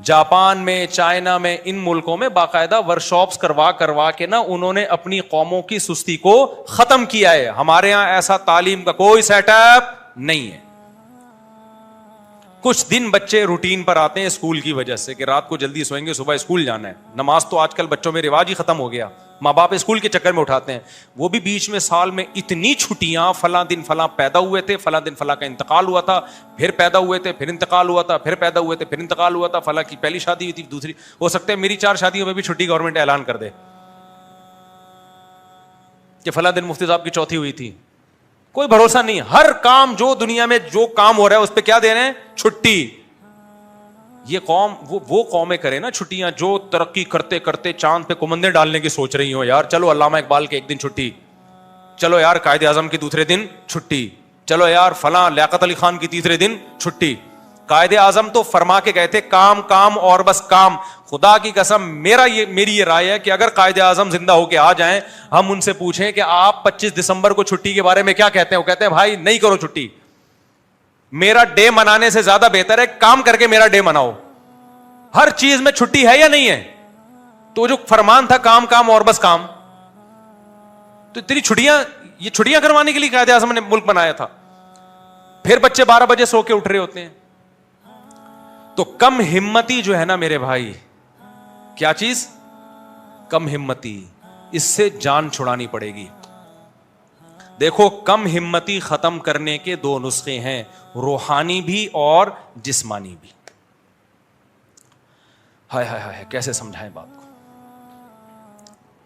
Japan میں, China میں, ان ملکوں میں باقاعدہ ورکشاپس کروا کے نا انہوں نے اپنی قوموں کی سستی کو ختم کیا ہے. ہمارے یہاں ایسا تعلیم کا کوئی سیٹ اپ نہیں ہے. کچھ دن بچے روٹین پر آتے ہیں اسکول کی وجہ سے کہ رات کو جلدی سوئیں گے, صبح اسکول جانا ہے. نماز تو آج کل بچوں میں رواج ہی ختم ہو گیا, ماں باپ اسکول کے چکر میں اٹھاتے ہیں. وہ بھی بیچ میں سال میں اتنی چھٹیاں, فلاں دن فلاں پیدا ہوئے تھے, فلاں دن فلاں کا انتقال ہوا تھا, پھر پیدا ہوئے تھے, پھر انتقال ہوا تھا, پھر پیدا ہوئے تھے, پھر انتقال ہوا تھا, فلاں کی پہلی شادی ہوئی تھی, دوسری, ہو سکتا ہے میری 4 شادیوں میں بھی چھٹی گورنمنٹ اعلان کر دے کہ فلاں دن مفتی صاحب کی چوتھی ہوئی تھی. کوئی بھروسہ نہیں. ہر کام جو دنیا میں جو کام ہو رہا ہے اس پہ کیا دے رہے ہیں, چھٹی. یہ قوم وہ قومیں کرے نا چھٹیاں جو ترقی کرتے کرتے چاند پہ کمندے ڈالنے کی سوچ رہی ہوں. یار چلو علامہ اقبال کے ایک دن چھٹی, چلو یار قائد اعظم کے دوسرے دن چھٹی, چلو یار فلاں لیاقت علی خان کی تیسرے دن چھٹی. قائد اعظم تو فرما کے گئے تھے کام کام اور بس کام. خدا کی قسم میری یہ رائے ہے کہ اگر قائد اعظم زندہ ہو کے آ جائیں, ہم ان سے پوچھیں کہ آپ 25 دسمبر کو چھٹی کے بارے میں کیا کہتے ہیں, وہ کہتے ہیں بھائی نہیں کرو چھٹی, میرا ڈے منانے سے زیادہ بہتر ہے کام کر کے میرا ڈے مناؤ. ہر چیز میں چھٹی ہے یا نہیں ہے؟ تو جو فرمان تھا کام کام اور بس کام, تو اتنی چھٹیاں, یہ چھٹیاں کروانے کے لیے قائد اعظم نے ملک بنایا تھا. پھر بچے 12 بجے سو کے اٹھ رہے ہوتے ہیں. تو کم ہمتی جو ہے نا میرے بھائی, کیا چیز کم ہمتی, اس سے جان چھڑانی پڑے گی. دیکھو کم ہمتی ختم کرنے کے 2 نسخے ہیں, روحانی بھی اور جسمانی بھی. ہائے ہائے ہائے کیسے سمجھائیں بات کو.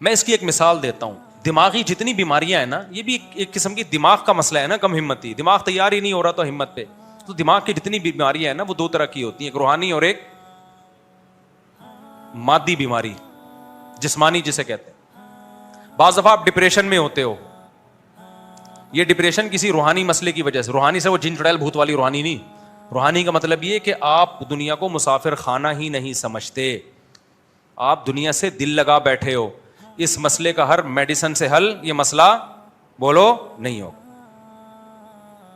میں اس کی ایک مثال دیتا ہوں. دماغی جتنی بیماریاں ہیں نا, یہ بھی ایک قسم کی دماغ کا مسئلہ ہے نا. کم ہمتی, دماغ تیار ہی نہیں ہو رہا تو ہمت پہ. تو دماغ کی جتنی بیماریاں ہیں نا وہ 2 طرح کی ہوتی ہیں, ایک روحانی اور ایک مادی بیماری, جسمانی جسے کہتے ہیں. بعض دفعہ آپ ڈپریشن میں ہوتے ہو, یہ ڈپریشن کسی روحانی مسئلے کی وجہ سے. روحانی سے وہ جن چڑیل بھوت والی روحانی نہیں. روحانی کا مطلب یہ کہ آپ دنیا کو مسافر خانہ ہی نہیں سمجھتے, آپ دنیا سے دل لگا بیٹھے ہو. اس مسئلے کا ہر میڈیسن سے حل یہ مسئلہ بولو نہیں ہو,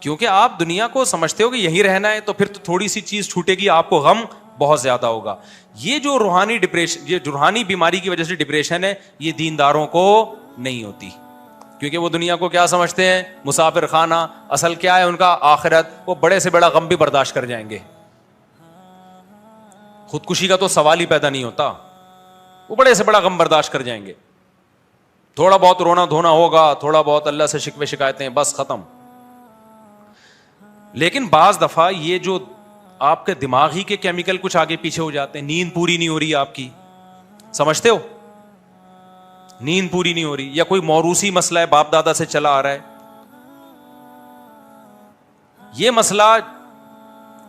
کیونکہ آپ دنیا کو سمجھتے ہو کہ یہی رہنا ہے. تو پھر تو تھوڑی سی چیز چھوٹے گی آپ کو غم بہت زیادہ ہوگا. یہ جو روحانی ڈپریشن, یہ روحانی بیماری کی وجہ سے ڈپریشن ہے, یہ دینداروں کو نہیں ہوتی, کیونکہ وہ دنیا کو کیا سمجھتے ہیں, مسافر خانہ. اصل کیا ہے ان کا, آخرت. وہ بڑے سے بڑا غم بھی برداشت کر جائیں گے, خودکشی کا تو سوال ہی پیدا نہیں ہوتا. وہ بڑے سے بڑا غم برداشت کر جائیں گے. تھوڑا بہت رونا دھونا ہوگا, تھوڑا بہت اللہ سے شکوے شکایتیں, بس ختم. لیکن بعض دفعہ یہ جو آپ کے دماغی کے کیمیکل کچھ آگے پیچھے ہو جاتے ہیں. نیند پوری نہیں ہو رہی آپ کی, سمجھتے ہو, نیند پوری نہیں ہو رہی, یا کوئی موروثی مسئلہ ہے باپ دادا سے چلا آ رہا ہے. یہ مسئلہ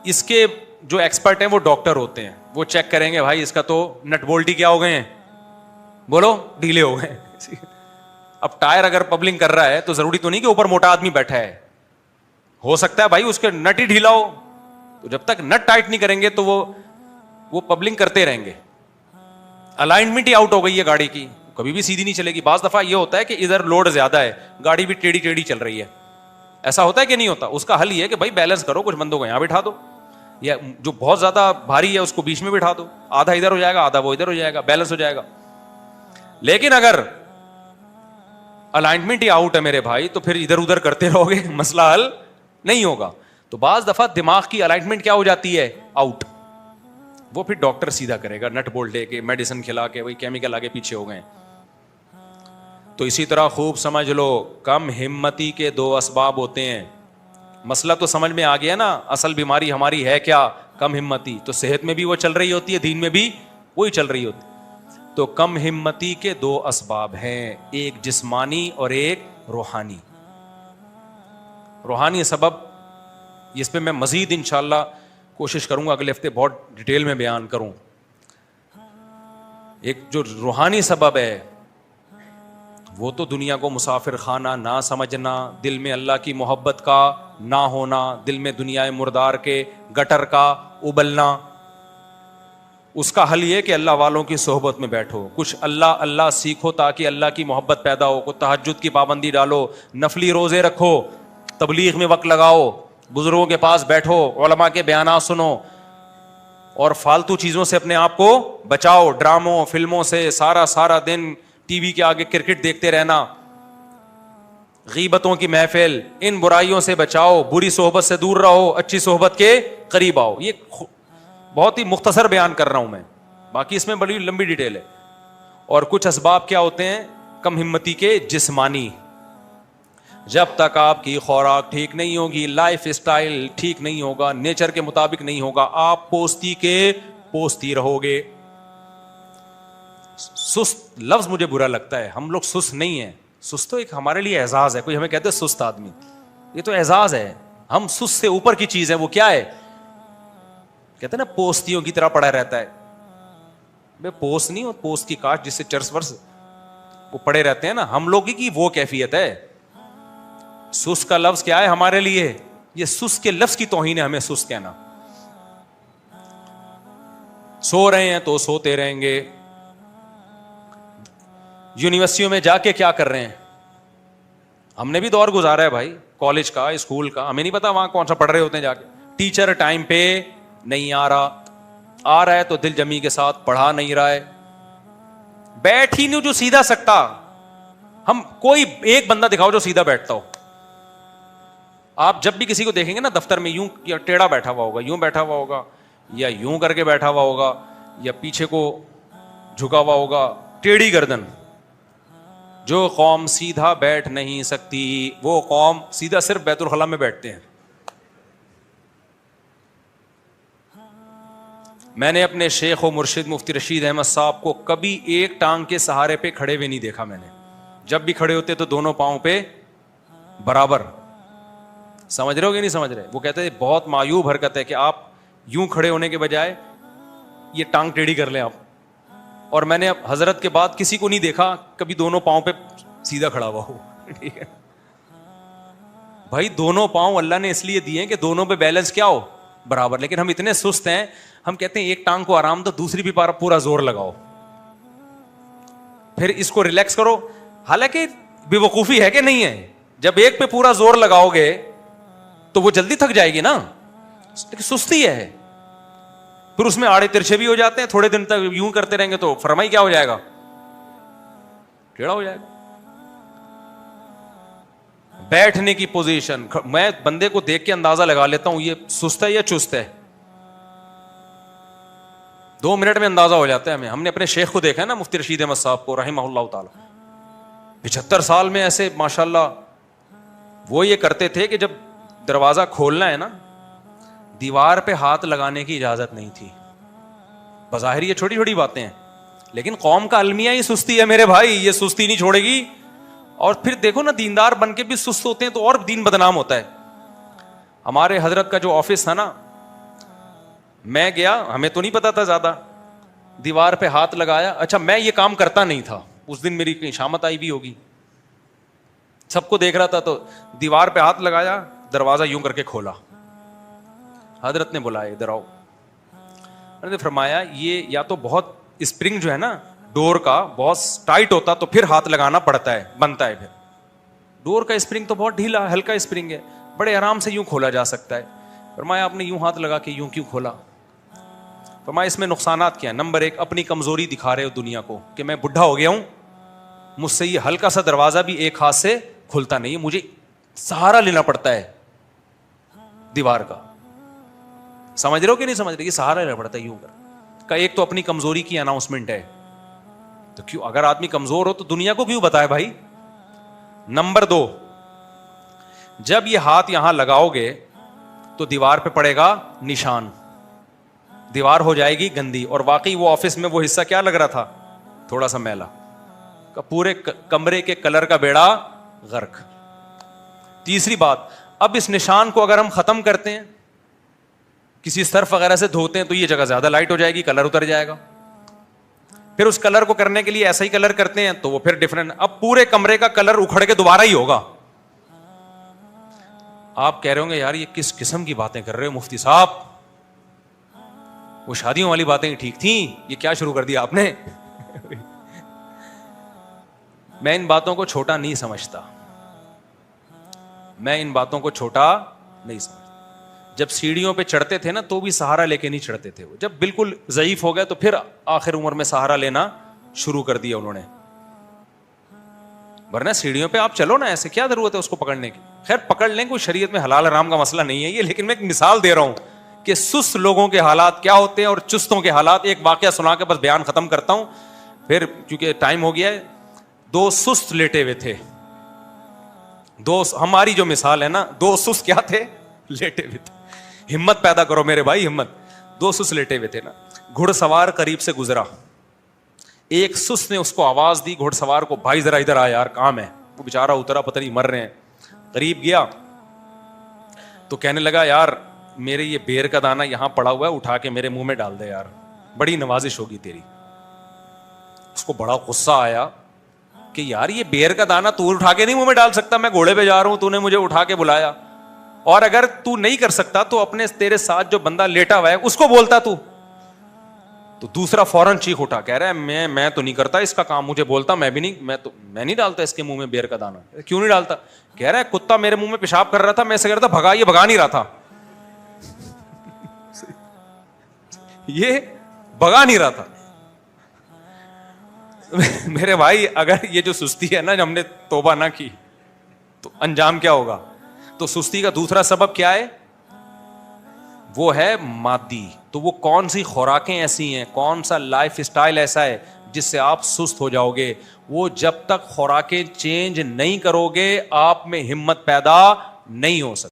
اس کے جو ایکسپرٹ ہیں وہ ڈاکٹر ہوتے ہیں, وہ چیک کریں گے بھائی اس کا تو نٹ بولٹ ہی کیا ہو گئے ہیں, بولو ڈھیلے ہو گئے. اب ٹائر اگر پبلنگ کر رہا ہے تو ضروری تو نہیں کہ اوپر موٹا آدمی بیٹھا ہے, ہو سکتا ہے بھائی اس کے نٹ ہی ڈھیلا ہو. تو جب تک نٹ ٹائٹ نہیں کریں گے تو وہ پبلنگ کرتے رہیں گے. الائنمنٹ ہی آؤٹ ہو گئی ہے گاڑی کی, کبھی بھی سیدھی نہیں چلے گی. بعض دفعہ یہ ہوتا ہے کہ ادھر لوڈ زیادہ ہے, گاڑی بھی ٹیڑھی ٹیڑھی چل رہی ہے. ایسا ہوتا ہے کہ نہیں ہوتا؟ اس کا حل یہ ہے کہ بھائی بیلنس کرو, کچھ بندوں کو یہاں بٹھا دو, یا جو بہت زیادہ بھاری ہے اس کو بیچ میں بٹھا دو, آدھا ادھر ہو جائے گا آدھا وہ ادھر ہو جائے گا, بیلنس ہو جائے گا. لیکن اگر الائنمنٹ ہی آؤٹ ہے میرے بھائی تو پھر ادھر ادھر کرتے رہو گے, مسئلہ حل نہیں ہوگا. تو بعض دفعہ دماغ کی الائنمنٹ کیا ہو جاتی ہے, آؤٹ. وہ پھر ڈاکٹر سیدھا کرے گا, نٹ بولٹ لے کے, میڈیسن کھلا کے, وہی کیمیکل آگے پیچھے ہو گئے. تو اسی طرح خوب سمجھ لو, کم ہمتی کے 2 اسباب ہوتے ہیں. مسئلہ تو سمجھ میں آ گیا نا, اصل بیماری ہماری ہے کیا, کم ہمتی. تو صحت میں بھی وہ چل رہی ہوتی ہے, دین میں بھی وہی چل رہی ہوتی. تو کم ہمتی کے 2 اسباب ہیں, ایک جسمانی اور ایک روحانی. روحانی سبب اس پہ میں مزید انشاءاللہ کوشش کروں گا اگلے ہفتے بہت ڈیٹیل میں بیان کروں. ایک جو روحانی سبب ہے وہ تو دنیا کو مسافر خانہ نہ سمجھنا, دل میں اللہ کی محبت کا نہ ہونا, دل میں دنیا مردار کے گٹر کا ابلنا. اس کا حل یہ کہ اللہ والوں کی صحبت میں بیٹھو, کچھ اللہ سیکھو تاکہ اللہ کی محبت پیدا ہو. کوئی تہجد کی پابندی ڈالو, نفلی روزے رکھو, تبلیغ میں وقت لگاؤ, بزرگوں کے پاس بیٹھو, علماء کے بیانات سنو. اور فالتو چیزوں سے اپنے آپ کو بچاؤ, ڈراموں فلموں سے, سارا دن ٹی وی کے آگے کرکٹ دیکھتے رہنا, غیبتوں کی محفل, ان برائیوں سے بچاؤ, بری صحبت سے دور رہو, اچھی صحبت کے قریب آؤ. یہ بہت ہی مختصر بیان کر رہا ہوں میں, باقی اس میں بڑی لمبی ڈیٹیل ہے. اور کچھ اسباب کیا ہوتے ہیں کم ہمتی کے؟ جسمانی. جب تک آپ کی خوراک ٹھیک نہیں ہوگی, لائف اسٹائل ٹھیک نہیں ہوگا, نیچر کے مطابق نہیں ہوگا, آپ پوستی کے پوستی رہو گے. سست لفظ مجھے برا لگتا ہے, ہم لوگ سست نہیں ہیں. سست تو ایک ہمارے لیے اعزاز ہے, کوئی ہمیں کہتے سست آدمی, یہ تو اعزاز ہے. ہم سست سے اوپر کی چیز ہے. وہ کیا ہے؟ کہتے ہیں نا پوستیوں کی طرح پڑا رہتا ہے. بے پوست نہیں, اور پوست کی کاٹ جس سے چرس ورس وہ پڑے رہتے ہیں نا, ہم لوگ کی وہ کیفیت ہے. سست کا لفظ کیا ہے ہمارے لیے؟ یہ سست کے لفظ کی توہین ہے ہمیں سست کہنا. سو رہے ہیں تو سوتے رہیں گے. یونیورسٹیوں میں جا کے کیا کر رہے ہیں؟ ہم نے بھی دور گزارا ہے بھائی, کالج کا, اسکول کا, ہمیں نہیں پتا وہاں کون سا پڑھ رہے ہوتے ہیں جا کے. ٹیچر ٹائم پہ نہیں آ رہا ہے تو دل جمی کے ساتھ پڑھا نہیں رہا ہے. بیٹھ ہی نہیں جو سیدھا سکتا. ہم کوئی ایک بندہ دکھاؤ جو سیدھا بیٹھتا ہو. آپ جب بھی کسی کو دیکھیں گے نا دفتر میں, یوں یا ٹیڑھا بیٹھا ہوا ہوگا, یوں بیٹھا ہوا ہوگا, یا یوں کر کے بیٹھا ہوا ہوگا, یا پیچھے کو جھکا ہوا ہوگا, ٹیڑھی گردن. جو قوم سیدھا بیٹھ نہیں سکتی وہ قوم سیدھا صرف بیت الخلاء میں بیٹھتے ہیں. میں نے اپنے شیخ و مرشد مفتی رشید احمد صاحب کو کبھی ایک ٹانگ کے سہارے پہ کھڑے ہوئے نہیں دیکھا. میں نے جب بھی کھڑے ہوتے تو دونوں پاؤں پہ برابر. سمجھ رہے ہو کہ نہیں سمجھ رہے؟ وہ کہتے ہیں بہت معیوب حرکت ہے کہ آپ یوں کھڑے ہونے کے بجائے یہ ٹانگ ٹیڑھی کر لیں آپ. اور میں نے حضرت کے بعد کسی کو نہیں دیکھا کبھی دونوں پاؤں پہ سیدھا کھڑا ہوا ہو. ٹھیک ہے بھائی, دونوں پاؤں اللہ نے اس لیے دیے ہیں کہ دونوں پہ بیلنس کیا ہو, برابر. لیکن ہم اتنے سست ہیں, ہم کہتے ہیں ایک ٹانگ کو آرام دو, دوسری بھی پورا زور لگاؤ, پھر اس کو ریلیکس کرو. حالانکہ بے وقوفی ہے کہ نہیں ہے؟ جب ایک پہ پورا زور لگاؤ گے تو وہ جلدی تھک جائے گی نا. لیکن سستی ہے, پھر اس میں آڑے ترچھے بھی ہو جاتے ہیں. تھوڑے دن تک یوں کرتے رہیں گے تو فرمائی کیا ہو جائے گا, ٹیڑھا ہو جائے گا. بیٹھنے کی پوزیشن, میں بندے کو دیکھ کے اندازہ لگا لیتا ہوں یہ سست ہے یا چست ہے. 2 منٹ میں اندازہ ہو جاتا ہے ہمیں. ہم نے اپنے شیخ کو دیکھا ہے نا, مفتی رشید احمد صاحب کو رحمہ اللہ تعالی, 75 سال میں ایسے ماشاءاللہ. وہ یہ کرتے تھے کہ جب دروازہ کھولنا ہے نا, دیوار پہ ہاتھ لگانے کی اجازت نہیں تھی. بظاہر یہ چھوٹی چھوٹی باتیں ہیں, لیکن قوم کا المیہ ہی سستی ہے میرے بھائی. یہ سستی نہیں چھوڑے گی. اور پھر دیکھو نا, دیندار بن کے بھی سست ہوتے ہیں تو اور دین بدنام ہوتا ہے. ہمارے حضرت کا جو آفس تھا نا, میں گیا, ہمیں تو نہیں پتا تھا زیادہ, دیوار پہ ہاتھ لگایا. اچھا میں یہ کام کرتا نہیں تھا, اس دن میری کہیں شامت آئی بھی ہوگی, سب کو دیکھ رہا تھا, تو دیوار پہ ہاتھ لگایا, دروازہ یوں کر کے کھولا. حضرت نے بلایا ادھر آؤ. حضرت نے فرمایا یہ یا تو بہت اسپرنگ جو ہے نا ڈور کا بہت ٹائٹ ہوتا تو پھر ہاتھ لگانا پڑتا ہے, بنتا ہے. پھر ڈور کا اسپرنگ تو بہت ڈھیلا ہلکا اسپرنگ ہے, بڑے آرام سے یوں کھولا جا سکتا ہے. فرمایا آپ نے یوں ہاتھ لگا کے یوں کیوں کھولا؟ فرمایا اس میں نقصانات کیا ہیں. نمبر 1, اپنی کمزوری دکھا رہے ہو دنیا کو کہ میں بڈھا ہو گیا ہوں, مجھ سے یہ ہلکا سا دروازہ بھی ایک ہاتھ سے کھلتا نہیں ہے, مجھے سہارا لینا پڑتا ہے دیوار کا. سمجھ رہے ہو کہ نہیں سمجھ رہے؟ یہ سہارا لینا پڑتا ہے یوں کا. ایک تو اپنی کمزوری کی اناؤنسمنٹ ہے, تو کیوں اگر آدمی کمزور ہو تو دنیا کو کیوں بتائے بھائی. نمبر 2, جب یہ ہاتھ یہاں لگاؤ گے تو دیوار پہ پڑے گا نشان, دیوار ہو جائے گی گندی. اور واقعی وہ آفس میں وہ حصہ کیا لگ رہا تھا, تھوڑا سا میلا, پورے کمرے کے کلر کا بیڑا غرق. تیسری بات, اب اس نشان کو اگر ہم ختم کرتے ہیں, کسی سرف وغیرہ سے دھوتے ہیں, تو یہ جگہ زیادہ لائٹ ہو جائے گی, کلر اتر جائے گا. پھر اس کلر کو کرنے کے لیے ایسا ہی کلر کرتے ہیں تو وہ پھر ڈفرنٹ, اب پورے کمرے کا کلر اکھڑ کے دوبارہ ہی ہوگا. آپ کہہ رہے ہوں گے یار یہ کس قسم کی باتیں کر رہے ہو مفتی صاحب, وہ شادیوں والی باتیں ٹھیک تھیں, یہ کیا شروع کر دیا آپ نے. میں ان باتوں کو چھوٹا نہیں سمجھتا, میں ان باتوں کو چھوٹا نہیں سمجھتا. جب سیڑھیوں پہ چڑھتے تھے نا تو بھی سہارا لے کے نہیں چڑھتے تھے, وہ جب بالکل ضعیف ہو گئے تو پھر آخر عمر میں سہارا لینا شروع کر دیا انہوں نے. ورنہ سیڑھیوں پہ آپ چلو نا, ایسے کیا ضرورت ہے اس کو پکڑنے کی. خیر پکڑ لیں, کوئی شریعت میں حلال حرام کا مسئلہ نہیں ہے یہ, لیکن میں ایک مثال دے رہا ہوں کہ سست لوگوں کے حالات کیا ہوتے ہیں اور چستوں کے حالات. ایک واقعہ سنا کے بس بیان ختم کرتا ہوں, پھر کیونکہ ٹائم ہو گیا ہے. دو سست لیٹے ہوئے تھے, دو, ہماری جو مثال ہے نا, دو سست کیا تھے, لیٹے ہوئے تھے. ہمت پیدا کرو میرے بھائی, ہمت. دو سست لیٹے ہوئے تھے نا, گھڑ سوار قریب سے گزرا. ایک سست نے اس کو آواز دی گھڑ سوار کو, بھائی ذرا ادھر آ یار کام ہے. وہ بےچارا اترا, پتہ نہیں مر رہے ہیں. قریب گیا تو کہنے لگا یار میرے یہ بیر کا دانہ یہاں پڑا ہوا ہے, اٹھا کے میرے منہ میں ڈال دے یار, بڑی نوازش ہوگی تیری. اس کو بڑا غصہ آیا کہ یار یہ بیر کا دانہ تو اٹھا کے نہیں منہ میں ڈال سکتا, میں گھوڑے پہ جا رہا ہوں, تو نے مجھے اٹھا کے بلایا, اور اگر تو نہیں کر سکتا تو اپنے تیرے ساتھ جو بندہ لیٹا ہوا ہے اس کو بولتا تو دوسرا فوراً چیخ اٹھا, کہہ رہا ہے میں تو نہیں کرتا اس کا کام, مجھے بولتا میں بھی نہیں, میں نہیں ڈالتا اس کے منہ میں بیر کا دانہ. کیوں نہیں ڈالتا؟ کہہ رہا ہے کتا میرے منہ میں پیشاب کر رہا تھا, میں ایسے کر رہا تھا, بھگا, یہ بھگا نہیں رہا تھا, یہ بھگا نہیں رہا تھا. میرے بھائی اگر یہ جو سستی ہے نا, ہم نے توبہ نہ کی تو انجام کیا ہوگا؟ تو سستی کا دوسرا سبب کیا ہے؟ وہ ہے مادی. تو وہ کون سی خوراکیں ایسی ہیں, کون سا لائف اسٹائل ایسا ہے جس سے آپ سست ہو جاؤ گے؟ وہ جب تک خوراکیں چینج نہیں کرو گے آپ میں ہمت پیدا نہیں ہو سکتی.